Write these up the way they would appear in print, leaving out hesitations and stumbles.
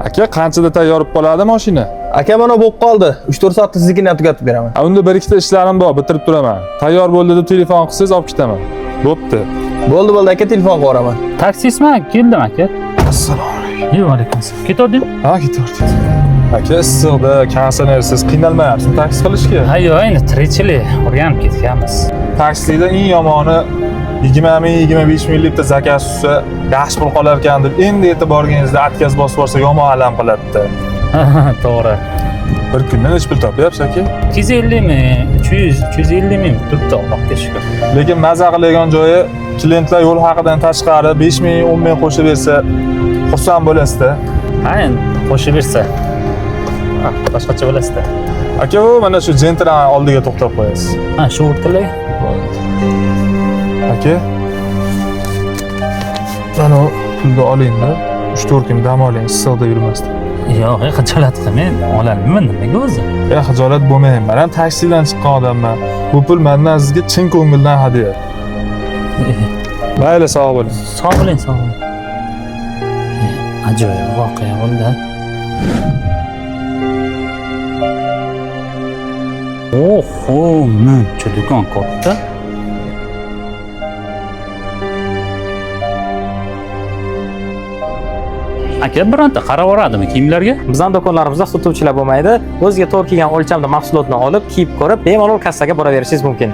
Aka, qanchada tayyor bo'lib qoladi mashina? Aka, mana bo'lib qoldi. 3-4 soatda siznikini tugatib beraman. Unda bir ikkita ishlarim bor, bitirib turaman. Tayyor bo'ldi deb telefon qilsangiz olib ketaman. Bo'pti. Bo'ldi aka, telefon qilaman. Taksismi? Keldim aka. Assalomu alaykum. Yo'q, alaykum assalom. Ketording? Ha, ketaverdik. Aka, issiqda, kondisionersiz qiynalmayapsiz taksi qilishga? Ha, yo'q, endi tirikchilik o'rganib ketganmiz. Taksida eng yomoni 20 ming, 25 minglikda zakaz tushsa, yaxshi pul qolar ekan deb endi e'tiboringizda atkaz bosib borsa yomon alam qiladi. To'g'ri. Bir kunda necha pul topyapsiz aka? 250 ming, 300, 350 ming turibdi, Allohga shukr. Lekin maza qiladigan joyi klientlar yo'l haqidan tashqari 5 ming, 10 ming qo'shib bersa, xursand bo'lasiz-da. Ha, endi qo'shib bersa. Boshqacha bo'lasizda. Aka, mana shu jentraman oldiga to'xtab qo'yasiz. Ha, shu o'rtalar. Aka, mana pulni oling-da. 3-4 kun dam oling, issiqda yurmasdan. Yo'q, xijolat qilmang. Olaman nimaga o'zi? Xijolat bo'lmayman. Men ham taksidan chiqqan odamman. Bu pul mendan sizga chin ko'ngildan hadya. Mayli, sog' bo'ling. Sog' bo'ling, sog' bo'ling. Ajoyib voqea bo'ldi. Oho, muncha do'kon katta. Aka, bironta qarab oradimi kiyimlarga? Bizning do'konlarimizda sotuvchilar bo'lmaydi. O'ziga to'g'ri kelgan o'lchamda mahsulotni olib, kiyib ko'rib, bemalol kassaga boraverishingiz mumkin.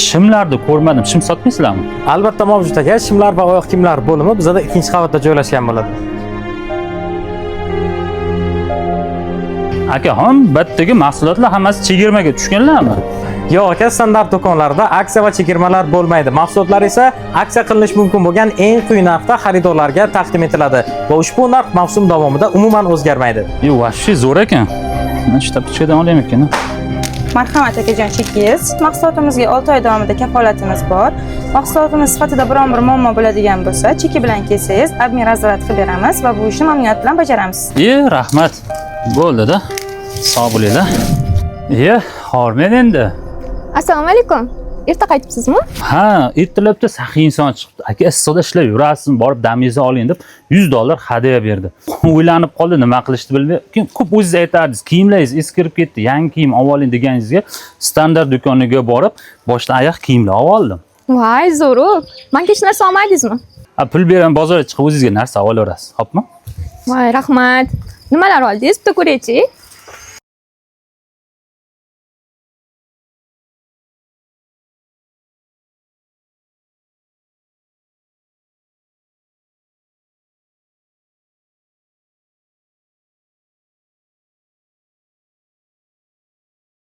Shimlarni ko'rmadim. Shim sotmaysizlarmi? Albatta mavjud aka. Shimlar va oyoq kiyimlar bo'limi bizda ikkinchi qavatda joylashgan bo'ladi. Aka, bittagi mahsulotlar hammasi chegirmaga tushganlarmi? Yo'q aka, standart do'konlarda aksiya va chegirmalar bo'lmaydi. Mahsulotlar esa aksiya qilinishi mumkin bo'lgan eng quyi narxda xaridorlarga taqdim etiladi va ushbu narx mavsum davomida umuman o'zgarmaydi. Вообще zo'r ekan. Mana shu tapichkadan olaymi ekan? Marhamat akajon, chekingiz. Mahsulotimizga 6 oy davomida kafolatimiz bor. Mahsulotimiz sifatida biron bir muammo bo'ladigan bo'lsa, cheki bilan kelsangiz, admin nazorat qilib beramiz va bu ishni mamnuniyat bilan bajaramiz. Rahmat. Bo'ldi-da. Sog' bo'linglar. Hormen endi. Assalomu alaykum. Erta qaytibsizmi? Ha, ertalabda saxiy inson chiqdi. Aka, issiqda ishlab yurasiz, borib damingizni oling deb $100 hadya berdi. O'ylanib qoldi, nima qilishni bilmay. Ko'p o'zingiz aytardingiz, kiyimlaringiz eskirib ketdi, yangi kiyim olib oling deganingizga standart do'koniga borib, boshdan oyoq kiyimlar olib oldim. Voy, zo'r. Menga hech narsa olmadingizmi? Ha, pul berib bozorga chiqib o'zingizga narsa olaverasiz, xo'pmi? Voy, rahmat. Nimalar oldingiz? Bitta ko'raychi.